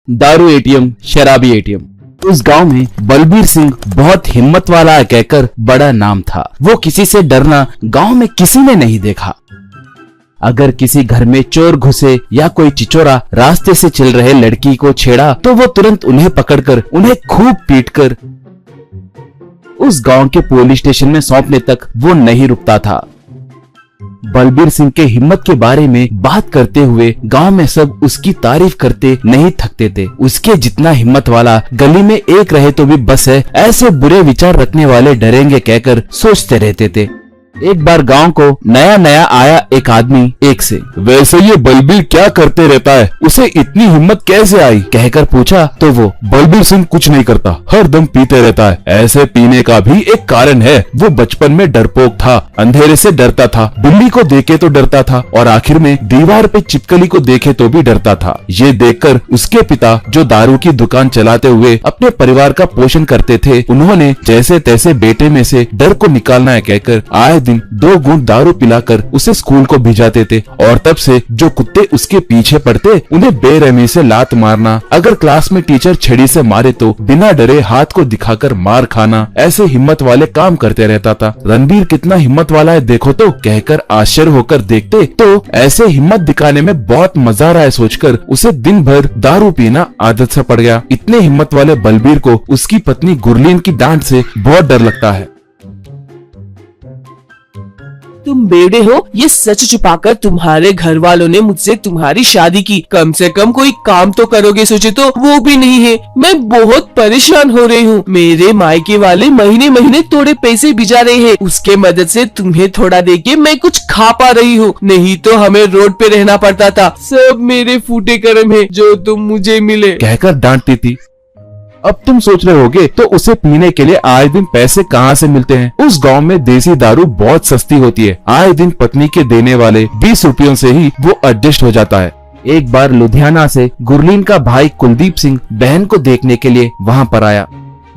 दारू एटीएम, शराबी एटीएम। उस गांव में बलबीर सिंह बहुत हिम्मत वाला कहकर बड़ा नाम था। वो किसी से डरना गांव में किसी ने नहीं देखा। अगर किसी घर में चोर घुसे या कोई चिचोरा रास्ते से चल रहे लड़की को छेड़ा तो वो तुरंत उन्हें पकड़कर उन्हें खूब पीटकर उस गांव के पुलिस स्टेशन में सौंपने तक वो नहीं रुकता था। बलबीर सिंह के हिम्मत के बारे में बात करते हुए गांव में सब उसकी तारीफ करते नहीं थकते थे। उसके जितना हिम्मत वाला गली में एक रहे तो भी बस है, ऐसे बुरे विचार रखने वाले डरेंगे कहकर सोचते रहते थे। एक बार गांव को नया नया आया एक आदमी एक से, वैसे ये बलबीर क्या करते रहता है, उसे इतनी हिम्मत कैसे आई कहकर पूछा तो वो, बलबीर सिंह कुछ नहीं करता, हर दम पीते रहता है। ऐसे पीने का भी एक कारण है, वो बचपन में डरपोक था, अंधेरे से डरता था, बिल्ली को देखे तो डरता था और आखिर में दीवार पे छिपकली को देखे तो भी डरता था। ये देखकर उसके पिता जो दारू की दुकान चलाते हुए अपने परिवार का पोषण करते थे, उन्होंने जैसे तैसे बेटे में से डर को निकालना है कहकर आए दिन 2 घूंट दारू पिलाकर उसे स्कूल को भिजाते थे। और तब से जो कुत्ते उसके पीछे पड़ते उन्हें बेरहमी से लात मारना, अगर क्लास में टीचर छड़ी से मारे तो बिना डरे हाथ को दिखाकर मार खाना, ऐसे हिम्मत वाले काम करते रहता था। रणबीर कितना हिम्मत वाला है देखो तो कहकर आश्चर्य होकर देखते तो ऐसे हिम्मत दिखाने में बहुत मजा आ रहा है सोचकर उसे दिन भर दारू पीना आदत से पड़ गया। इतने हिम्मत वाले बलबीर को उसकी पत्नी गुरलीन की डांट से बहुत डर लगता है। तुम बेवड़े हो, ये सच छुपाकर तुम्हारे घर वालों ने मुझसे तुम्हारी शादी की। कम से कम कोई काम तो करोगे सोचे तो वो भी नहीं है। मैं बहुत परेशान हो रही हूँ। मेरे मायके वाले महीने महीने थोड़े पैसे भिजा रहे हैं, उसके मदद से तुम्हें थोड़ा देके मैं कुछ खा पा रही हूँ, नहीं तो हमें रोड पे रहना पड़ता था। सब मेरे फूटे कर्म है जो तुम मुझे मिले कहकर डांटती थी। अब तुम सोच रहे होगे तो उसे पीने के लिए आए दिन पैसे कहाँ से मिलते हैं। उस गांव में देसी दारू बहुत सस्ती होती है, आए दिन पत्नी के देने वाले 20 रुपयों से ही वो एडजस्ट हो जाता है। एक बार लुधियाना से गुरलीन का भाई कुलदीप सिंह बहन को देखने के लिए वहाँ पर आया।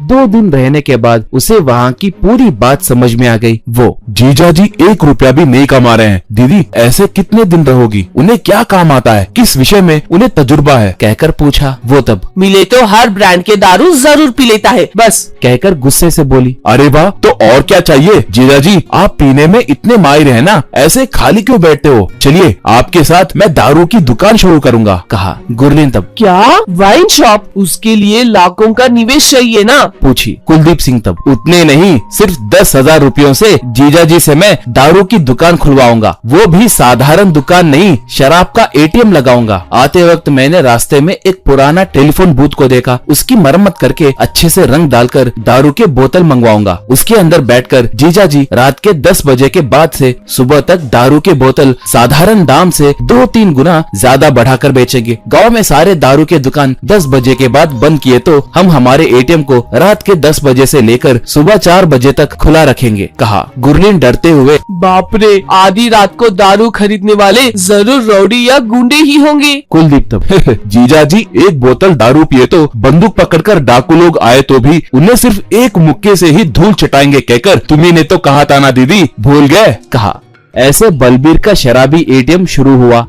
2 दिन रहने के बाद उसे वहाँ की पूरी बात समझ में आ गई। वो, जीजा जी 1 रुपया भी नहीं कमा रहे हैं, दीदी ऐसे कितने दिन रहोगी, उन्हें क्या काम आता है, किस विषय में उन्हें तजुर्बा है कहकर पूछा। वो तब, मिले तो हर ब्रांड के दारू जरूर पी लेता है बस कहकर गुस्से से बोली। अरे वाह, तो और क्या चाहिए जीजा जी, आप पीने में इतने माहिर हैं ना, ऐसे खाली क्यों बैठते हो, चलिए आपके साथ मैं दारू की दुकान शुरू करूँगा कहा गुरलीन तब। क्या वाइन शॉप, उसके लिए लाखों का निवेश चाहिए ना, पूछी कुलदीप सिंह तब। उतने नहीं, सिर्फ 10,000 रुपयों से जीजा जी से मैं दारू की दुकान खुलवाऊंगा, वो भी साधारण दुकान नहीं, शराब का एटीएम लगाऊंगा। आते वक्त मैंने रास्ते में एक पुराना टेलीफोन बूथ को देखा, उसकी मरम्मत करके अच्छे से रंग डालकर दारू के बोतल मंगवाऊंगा, उसके अंदर बैठकर जीजा जी रात के 10 बजे के बाद से सुबह तक दारू के बोतल साधारण दाम से 2-3 गुना ज्यादा बढ़ाकर बेचेंगे। गाँव में सारे दारू के दुकान 10 बजे के बाद बंद किए तो हम हमारे एटीएम को रात के 10 बजे से लेकर सुबह 4 बजे तक खुला रखेंगे कहा गुरलीन डरते हुए। बाप रे, आधी रात को दारू खरीदने वाले जरूर रौडी या गुंडे ही होंगे। कुलदीप तब, जीजा जी एक बोतल दारू पिए तो बंदूक पकड़कर डाकू लोग आए तो भी उन्हें सिर्फ एक मुक्के से ही धूल चटाएंगे कहकर तुम्ही ने तो कहा था ना दीदी, भूल गए कहा। ऐसे बलबीर का शराबी एटीएम शुरू हुआ।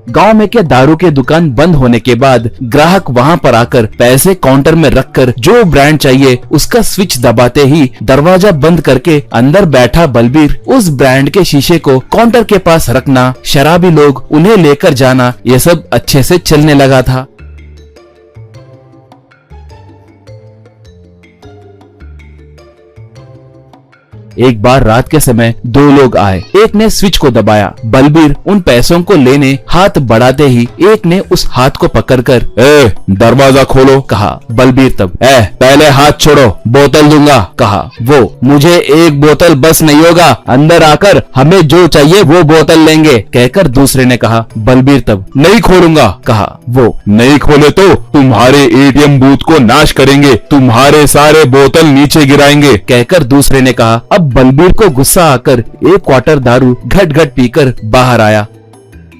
गांव में के दारू के दुकान बंद होने के बाद ग्राहक वहां पर आकर पैसे काउंटर में रखकर जो ब्रांड चाहिए उसका स्विच दबाते ही दरवाजा बंद करके अंदर बैठा बलबीर उस ब्रांड के शीशे को काउंटर के पास रखना, शराबी लोग उन्हें लेकर जाना, ये सब अच्छे से चलने लगा था। एक बार रात के समय 2 लोग आए, एक ने स्विच को दबाया। बलबीर उन पैसों को लेने हाथ बढ़ाते ही एक ने उस हाथ को पकड़कर दरवाजा खोलो कहा। बलबीर तब, पहले हाथ छोड़ो, बोतल दूंगा कहा। वो, मुझे एक बोतल बस नहीं होगा, अंदर आकर हमें जो चाहिए वो बोतल लेंगे कहकर दूसरे ने कहा। बलबीर तब, नहीं खोलूंगा कहा। वो, नहीं खोले तो तुम्हारे एटीएम बूथ को नाश करेंगे, तुम्हारे सारे बोतल नीचे गिराएंगे कहकर दूसरे ने कहा। अब बलबीर को गुस्सा आकर 1 क्वार्टर दारू घट घट पीकर बाहर आया।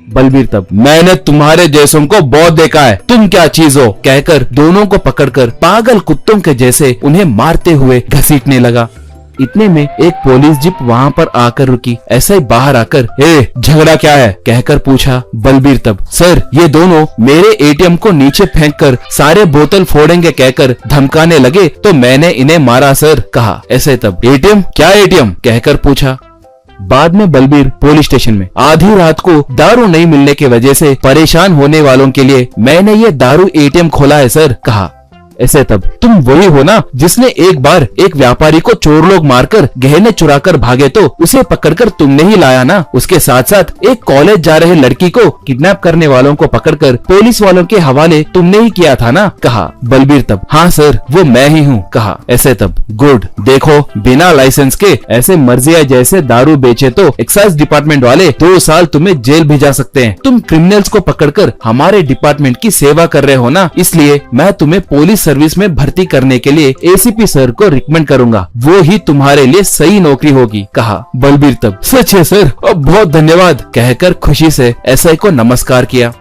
बलबीर तब, मैंने तुम्हारे जैसों को बहुत देखा है, तुम क्या चीज हो कहकर दोनों को पकड़कर पागल कुत्तों के जैसे उन्हें मारते हुए घसीटने लगा। इतने में एक पुलिस जीप वहाँ पर आकर रुकी। ऐसा ही बाहर आकर झगड़ा क्या है कहकर पूछा बलबीर तब। सर ये दोनों मेरे एटीएम को नीचे फेंककर सारे बोतल फोड़ेंगे कहकर धमकाने लगे तो मैंने इन्हें मारा सर, कहा। ऐसे तब एटीएम क्या एटीएम कहकर पूछा। बाद में बलबीर पुलिस स्टेशन में आधी रात को दारू नहीं मिलने की वजह से परेशान होने वालों के लिए मैंने ये दारू एटीएम खोला है सर, कहा। ऐसे तब तुम वही हो ना जिसने एक बार एक व्यापारी को चोर लोग मारकर गहने चुराकर भागे तो उसे पकड़कर तुमने ही लाया ना। उसके साथ साथ एक कॉलेज जा रहे लड़की को किडनैप करने वालों को पकड़कर पुलिस वालों के हवाले तुमने ही किया था ना, कहा। बलबीर तब हाँ सर वो मैं ही हूँ, कहा। ऐसे तब गुड, देखो बिना लाइसेंस के ऐसे मर्जिया जैसे दारू बेचे तो एक्साइज डिपार्टमेंट वाले 2 साल तुम्हें जेल भेजा सकते हैं। तुम क्रिमिनल्स को पकड़कर हमारे डिपार्टमेंट की सेवा कर रहे हो ना, इसलिए मैं तुम्हें पुलिस सर्विस में भर्ती करने के लिए एसीपी सर को रिकमेंड करूंगा, वो ही तुम्हारे लिए सही नौकरी होगी, कहा। बलबीर तब सच है सर, बहुत धन्यवाद कहकर खुशी से एसआई को नमस्कार किया।